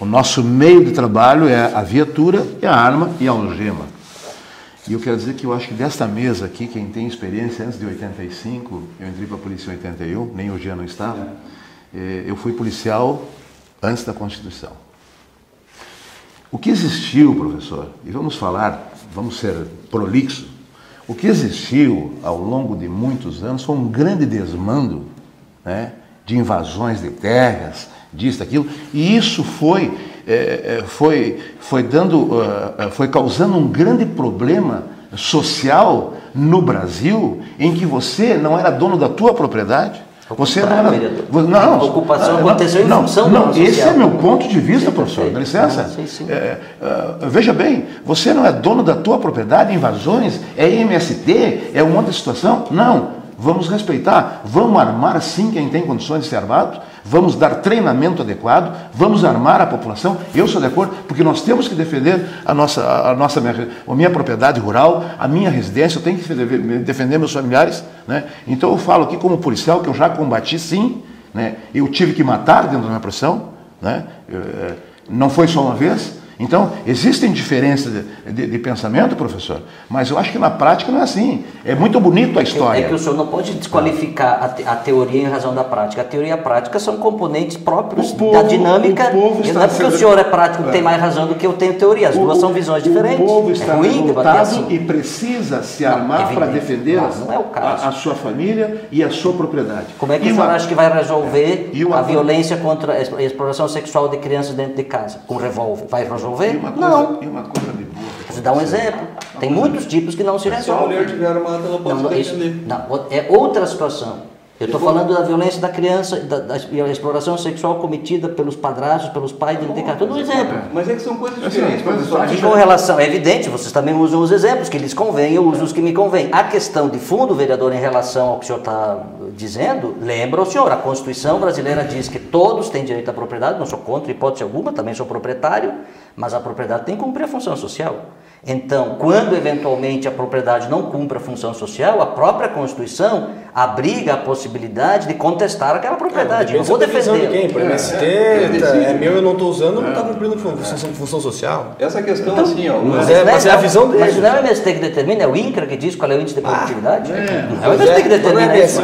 O nosso meio de trabalho é a viatura, é a arma e a algema. E eu quero dizer que eu acho que desta mesa aqui, quem tem experiência antes de 85, eu entrei para a polícia em 81, nem o Jean não estava, eu fui policial antes da Constituição. O que existiu, professor, e vamos ser prolixo, o que existiu ao longo de muitos anos foi um grande desmando, né, de invasões de terras, disso, daquilo, e isso foi causando um grande problema social no Brasil, em que você não era dono da tua propriedade. Você não era. Não, a ocupação aconteceu em função do social. Esse é meu ponto de vista, professor. Dá licença. Veja bem, você não é dono da tua propriedade, invasões, é MST, é uma outra situação. Não. Vamos respeitar, vamos armar sim quem tem condições de ser armado, vamos dar treinamento adequado, vamos armar a população. Eu sou de acordo, porque nós temos que defender a minha propriedade rural, a minha residência, eu tenho que defender meus familiares, né? Então eu falo aqui como policial que eu já combati sim, né? Eu tive que matar dentro da minha profissão, né? Não foi só uma vez. Então, existem diferenças de pensamento, professor, mas eu acho que na prática não é assim. É muito bonito a história. É que o senhor não pode desqualificar a teoria em razão da prática. A teoria e a prática são componentes próprios da dinâmica. Não é porque o senhor é prático que tem mais razão do que eu tenho teoria. As duas são visões diferentes. O povo está revoltado e precisa se armar para defender a sua família e a sua propriedade. Como é que o senhor acha que vai resolver a violência contra a exploração sexual de crianças dentro de casa? Com revólver? Vai resolver? Não. E uma coisa de boa. Você dá um exemplo. Tem muitos tipos que não se resolvem. Se a mulher tiver armada, ela pode se defender. Não, é outra situação. Eu estou falando da violência da criança, da exploração sexual cometida pelos padrastos, pelos pais dentro de casa. Todo um exemplo. Mas é que são coisas diferentes, professor. E com relação, é evidente, vocês também usam os exemplos que lhes convém, eu uso os que me convêm. A questão de fundo, vereador, em relação ao que o senhor está dizendo, lembra o senhor, a Constituição brasileira diz que todos têm direito à propriedade, não sou contra hipótese alguma, também sou proprietário, mas a propriedade tem que cumprir a função social. Então, quando eventualmente a propriedade não cumpre a função social, a própria Constituição abriga a possibilidade de contestar aquela propriedade. Eu vou defender. De quem? Por MST, é meu, eu não estou usando, não está cumprindo função social. Essa questão então, assim, ó. Mas é a visão dele. Mas não é o MST que determina, é o INCRA que diz qual é o índice de produtividade? Não é o MST que determina isso.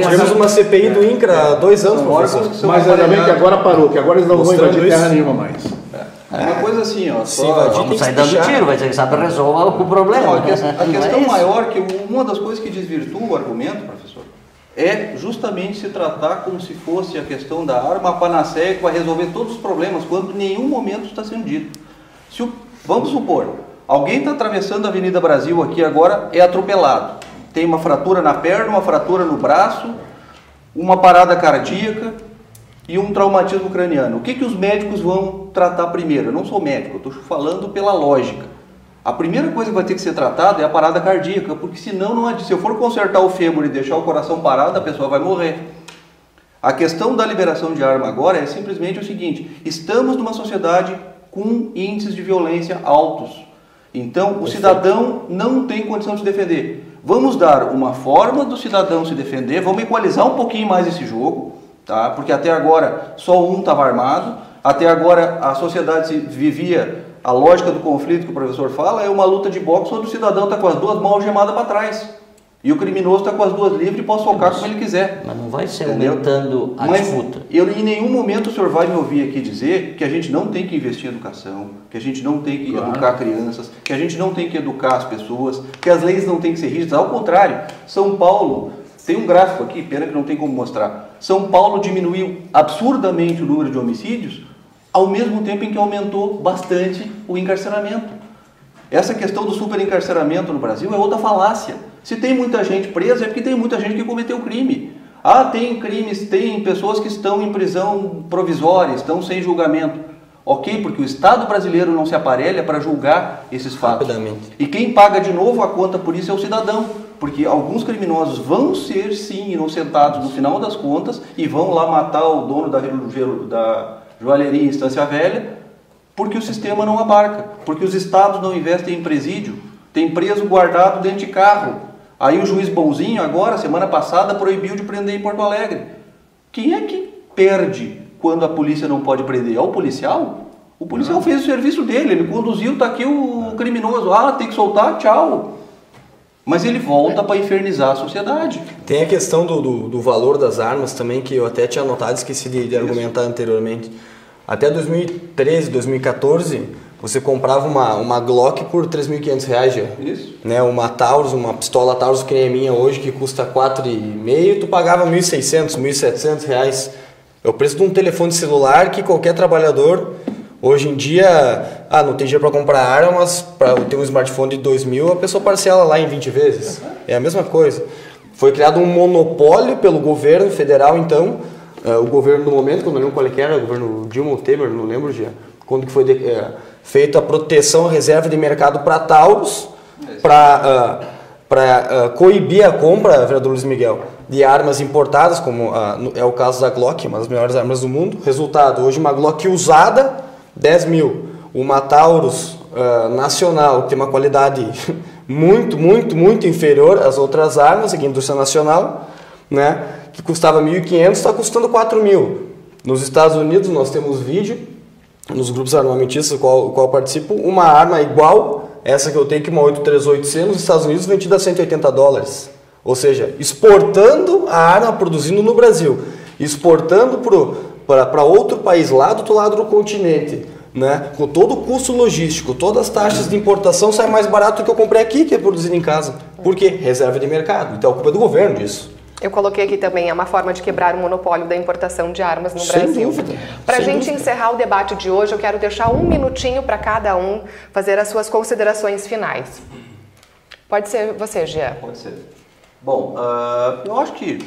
Tivemos uma CPI do INCRA há 2 anos, professor. Mas ainda bem que agora parou, que agora eles não vão invadir terra nenhuma mais. Uma coisa assim, ó, vamos sair dando tiro, vai dizer que sabe resolver o problema. Não, a questão maior, que uma das coisas que desvirtua o argumento, professor, é justamente se tratar como se fosse a questão da arma, a panaceia que vai resolver todos os problemas, quando em nenhum momento está sendo dito. Vamos supor, alguém está atravessando a Avenida Brasil aqui agora, é atropelado, tem uma fratura na perna, uma fratura no braço, uma parada cardíaca e um traumatismo craniano. O que os médicos vão tratar primeiro? Eu não sou médico, eu estou falando pela lógica. A primeira coisa que vai ter que ser tratada é a parada cardíaca, porque senão não adianta. Se eu for consertar o fêmur e deixar o coração parado, a pessoa vai morrer. A questão da liberação de arma agora é simplesmente o seguinte: estamos numa sociedade com índices de violência altos. Então, o cidadão não tem condição de se defender. Vamos dar uma forma do cidadão se defender, vamos equalizar um pouquinho mais esse jogo, tá? Porque até agora só um estava armado, até agora a sociedade vivia a lógica do conflito que o professor fala, é uma luta de boxe onde o cidadão está com as 2 mãos algemadas para trás e o criminoso está com as 2 livres e pode socar como ele quiser. Mas não vai ser aumentando a disputa. Em nenhum momento o senhor vai me ouvir aqui dizer que a gente não tem que investir em educação, que a gente não tem que educar crianças, que a gente não tem que educar as pessoas, que as leis não têm que ser rígidas. Ao contrário, São Paulo... Tem um gráfico aqui, pena que não tem como mostrar. São Paulo diminuiu absurdamente o número de homicídios, ao mesmo tempo em que aumentou bastante o encarceramento. Essa questão do superencarceramento no Brasil é outra falácia. Se tem muita gente presa é porque tem muita gente que cometeu crime. Ah, tem crimes, tem pessoas que estão em prisão provisória, estão sem julgamento. Ok, porque o Estado brasileiro não se aparelha para julgar esses fatos. Rapidamente. E quem paga de novo a conta por isso é o cidadão. Porque alguns criminosos vão ser, sim, inocentados no final das contas e vão lá matar o dono da joalheria em Estância Velha, porque o sistema não abarca, porque os estados não investem em presídio, tem preso guardado dentro de carro. Aí o juiz bonzinho agora, semana passada, proibiu de prender em Porto Alegre. Quem é que perde quando a polícia não pode prender? É o policial? O policial fez o serviço dele, ele conduziu, tá aqui o criminoso. Ah, tem que soltar, tchau. Mas ele volta para infernizar a sociedade. Tem a questão do valor das armas também, que eu até tinha anotado e esqueci de argumentar anteriormente. Até 2013, 2014, você comprava uma Glock por R$3.500 já. Isso. Né? Uma Taurus, uma pistola Taurus que nem a minha hoje, que custa R$4,5, tu pagava R$1.600, R$1.700. É o preço de um telefone celular que qualquer trabalhador... Hoje em dia, não tem dinheiro para comprar arma, mas para ter um smartphone de R$2.000, a pessoa parcela lá em 20 vezes. É a mesma coisa. Foi criado um monopólio pelo governo federal, então, o governo do momento, que eu não lembro qual era, o governo Dilma ou Temer, não lembro já, quando que foi feita a proteção, a reserva de mercado para Taurus, para coibir a compra, vereador Luiz Miguel, de armas importadas, como é o caso da Glock, uma das melhores armas do mundo. Resultado, hoje uma Glock usada, 10 mil. Uma Taurus nacional, que tem uma qualidade muito, muito, muito inferior às outras armas, aqui indústria nacional, né, que custava 1.500, está custando 4.000. Nos Estados Unidos nós temos vídeo, nos grupos armamentistas do qual participo, uma arma igual, essa que eu tenho, que uma 838C, nos Estados Unidos vendida a $180. Ou seja, exportando a arma, produzindo no Brasil, exportando para outro país, lá do outro lado do continente, né? Com todo o custo logístico, todas as taxas de importação, sai mais barato do que eu comprei aqui, que é produzido em casa. Por quê? Reserva de mercado. Então a culpa é do governo disso. Eu coloquei aqui também, é uma forma de quebrar o monopólio da importação de armas no Sem Brasil. dúvida. Para a Sem gente dúvida. encerrar o debate de hoje, eu quero deixar um minutinho para cada um fazer as suas considerações finais. Pode ser você, Jean. Pode ser. Bom, eu acho que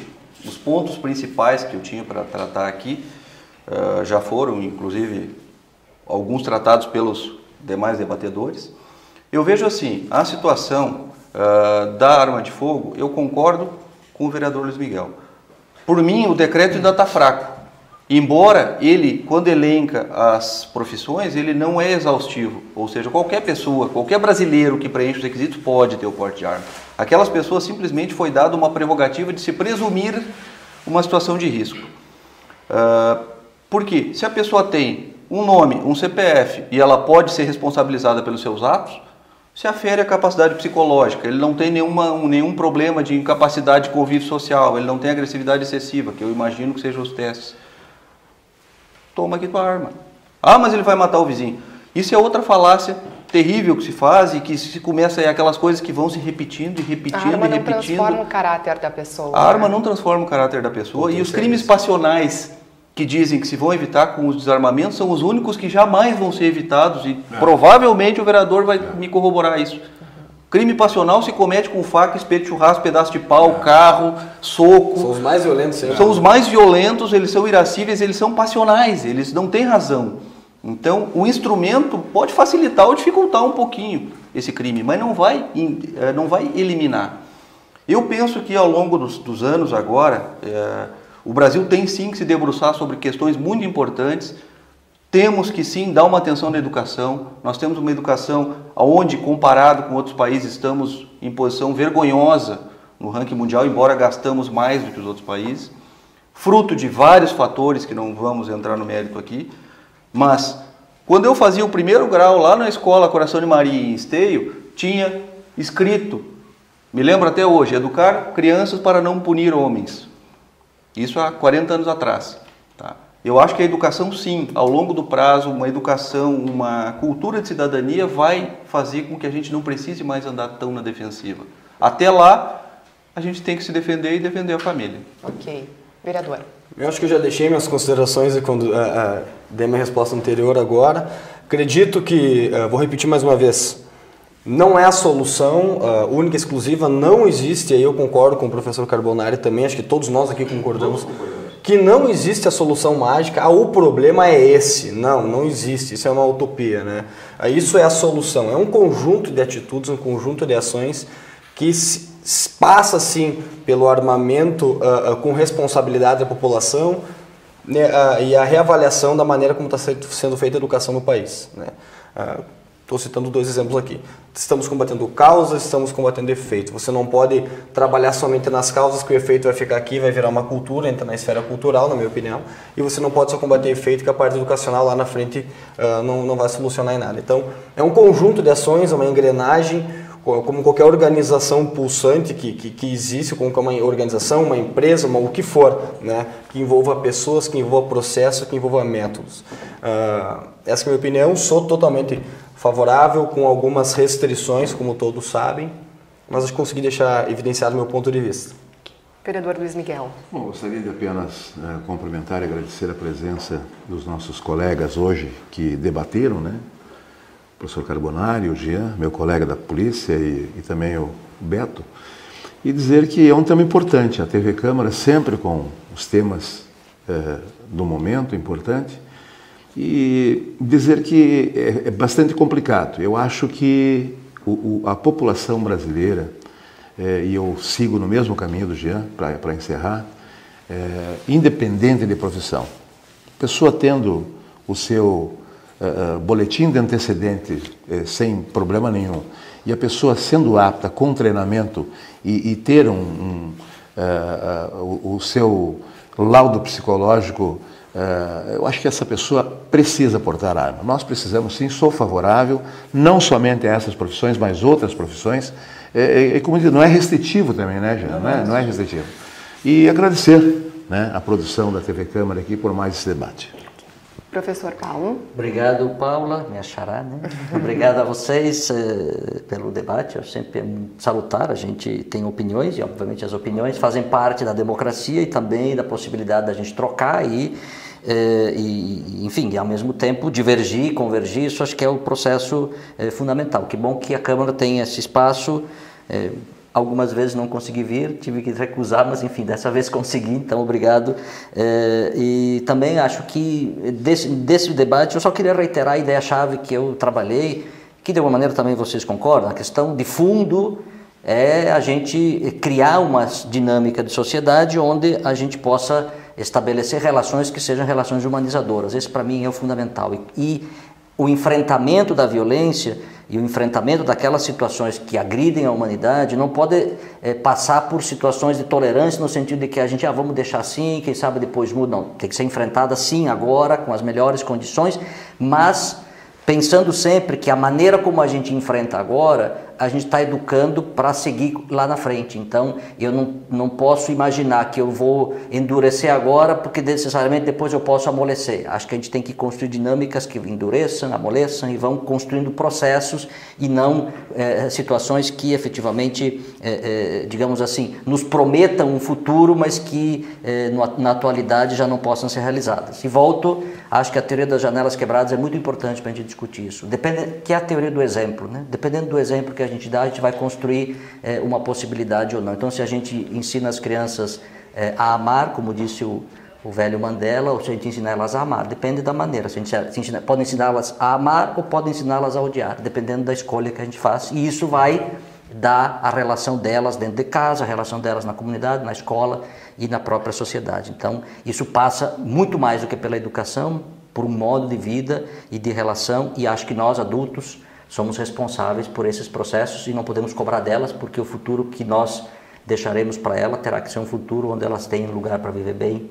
os pontos principais que eu tinha para tratar aqui já foram, inclusive, alguns tratados pelos demais debatedores. Eu vejo assim, a situação da arma de fogo, eu concordo com o vereador Luiz Miguel. Por mim, o decreto ainda está fraco. Embora ele, quando elenca as profissões, ele não é exaustivo. Ou seja, qualquer pessoa, qualquer brasileiro que preenche os requisitos pode ter o porte de arma. Aquelas pessoas simplesmente foi dada uma prerrogativa de se presumir uma situação de risco. Por quê? Se a pessoa tem um nome, um CPF, e ela pode ser responsabilizada pelos seus atos, se afere a capacidade psicológica, ele não tem nenhum problema de incapacidade de convívio social, ele não tem agressividade excessiva, que eu imagino que sejam os testes. Toma aqui tua arma. Ah, mas ele vai matar o vizinho. Isso é outra falácia terrível que se faz e que se começa a aquelas coisas que vão se repetindo e repetindo e repetindo. A arma não transforma o caráter da pessoa. A arma não transforma o caráter da pessoa. E os crimes passionais que dizem que se vão evitar com os desarmamentos são os únicos que jamais vão ser evitados e provavelmente o vereador vai me corroborar isso. Crime passional se comete com faca, espeto de churrasco, pedaço de pau, carro, soco. São os mais violentos. São os mais violentos, eles são irascíveis, eles são passionais, eles não têm razão. Então, o instrumento pode facilitar ou dificultar um pouquinho esse crime, mas não vai eliminar. Eu penso que ao longo dos anos agora, o Brasil tem sim que se debruçar sobre questões muito importantes. Temos que sim dar uma atenção na educação. Nós temos uma educação onde, comparado com outros países, estamos em posição vergonhosa no ranking mundial, embora gastamos mais do que os outros países, fruto de vários fatores que não vamos entrar no mérito aqui. Mas, quando eu fazia o primeiro grau lá na escola Coração de Maria em Esteio, tinha escrito, me lembro até hoje, educar crianças para não punir homens. Isso há 40 anos atrás. Tá? Eu acho que a educação, sim, ao longo do prazo, uma educação, uma cultura de cidadania vai fazer com que a gente não precise mais andar tão na defensiva. Até lá, a gente tem que se defender e defender a família. Ok. Vereador. Eu acho que eu já deixei minhas considerações quando dei minha resposta anterior agora. Acredito que, vou repetir mais uma vez, Não é a solução única e exclusiva, não existe, aí eu concordo com o professor Carbonari também, acho que todos nós aqui concordamos, que não existe a solução mágica, o problema é esse. Não existe, isso é uma utopia, né? Isso é a solução, é um conjunto de atitudes, um conjunto de ações que passa sim pelo armamento com responsabilidade da população, né, e a reavaliação da maneira como está sendo feita a educação no país, né? Estou citando 2 exemplos aqui. Estamos combatendo causas, estamos combatendo efeito. Você não pode trabalhar somente nas causas, que o efeito vai ficar aqui, vai virar uma cultura, entra na esfera cultural, na minha opinião. E você não pode só combater efeito, que a parte educacional lá na frente não vai solucionar em nada. Então, é um conjunto de ações, uma engrenagem, como qualquer organização pulsante que existe, como uma organização, uma empresa, o que for, né? Que envolva pessoas, que envolva processo, que envolva métodos. Essa é a minha opinião, sou totalmente favorável, com algumas restrições, como todos sabem, mas acho que consegui deixar evidenciado o meu ponto de vista. Vereador Luiz Miguel. Bom, gostaria de apenas cumprimentar e agradecer a presença dos nossos colegas hoje que debateram, né? O professor Carbonari, o Jean, meu colega da polícia e também o Beto, e dizer que é um tema importante, a TV Câmara sempre com os temas do momento importante, e dizer que é bastante complicado. Eu acho que a população brasileira, e eu sigo no mesmo caminho do Jean, para encerrar, independente de profissão, pessoa tendo o seu boletim de antecedentes sem problema nenhum, e a pessoa sendo apta com treinamento e ter o seu laudo psicológico, eu acho que essa pessoa precisa portar arma. Nós precisamos sim, sou favorável, não somente a essas profissões, mas outras profissões. Como diz, não é restritivo também, né, Jean? Não é restritivo. E agradecer, né, a produção da TV Câmara aqui por mais esse debate. Professor Paulo. Obrigado, Paula, minha xará, né? Obrigado a vocês pelo debate, é sempre salutar, a gente tem opiniões e obviamente as opiniões fazem parte da democracia e também da possibilidade da gente trocar enfim, ao mesmo tempo divergir, convergir, isso acho que é o processo fundamental. Que bom que a Câmara tem esse espaço. Algumas vezes não consegui vir, tive que recusar, mas enfim, dessa vez consegui, então obrigado. E também acho que desse debate eu só queria reiterar a ideia-chave que eu trabalhei, que de alguma maneira também vocês concordam, a questão de fundo é a gente criar uma dinâmica de sociedade onde a gente possa estabelecer relações que sejam relações humanizadoras. Esse para mim é o fundamental. E o enfrentamento da violência e o enfrentamento daquelas situações que agridem a humanidade não pode passar por situações de tolerância no sentido de que a gente vamos deixar assim, quem sabe depois muda. Não, tem que ser enfrentada sim agora, com as melhores condições, mas pensando sempre que a maneira como a gente enfrenta agora, a gente está educando para seguir lá na frente. Então, eu não posso imaginar que eu vou endurecer agora porque necessariamente depois eu posso amolecer. Acho que a gente tem que construir dinâmicas que endureçam, amoleçam e vão construindo processos e não situações que efetivamente, digamos assim, nos prometam um futuro, mas que na atualidade já não possam ser realizadas. E volto, acho que a teoria das janelas quebradas é muito importante para a gente discutir isso. Que é a teoria do exemplo, né? Dependendo do exemplo que a gente dá, a gente vai construir uma possibilidade ou não. Então, se a gente ensina as crianças a amar, como disse o velho Mandela, ou se a gente ensina elas a amar, depende da maneira. Se a gente pode ensiná-las a amar ou pode ensiná-las a odiar, dependendo da escolha que a gente faz. E isso vai dar a relação delas dentro de casa, a relação delas na comunidade, na escola e na própria sociedade. Então, isso passa muito mais do que pela educação, por um modo de vida e de relação, e acho que nós, adultos, somos responsáveis por esses processos e não podemos cobrar delas, porque o futuro que nós deixaremos para ela terá que ser um futuro onde elas tenham lugar para viver bem,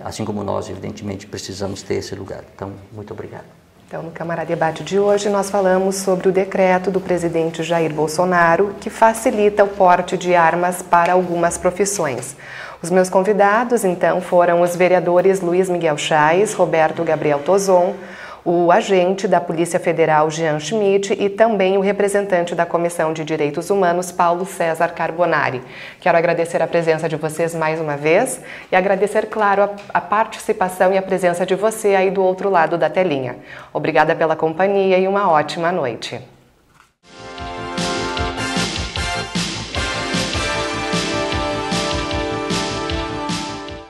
assim como nós, evidentemente, precisamos ter esse lugar. Então, muito obrigado. Então, no Câmara Debate de hoje, nós falamos sobre o decreto do presidente Jair Bolsonaro, que facilita o porte de armas para algumas profissões. Os meus convidados, então, foram os vereadores Luiz Miguel Chais, Roberto Gabriel Tozon, o agente da Polícia Federal Jean Schmidt e também o representante da Comissão de Direitos Humanos, Paulo César Carbonari. Quero agradecer a presença de vocês mais uma vez e agradecer, claro, a participação e a presença de você aí do outro lado da telinha. Obrigada pela companhia e uma ótima noite.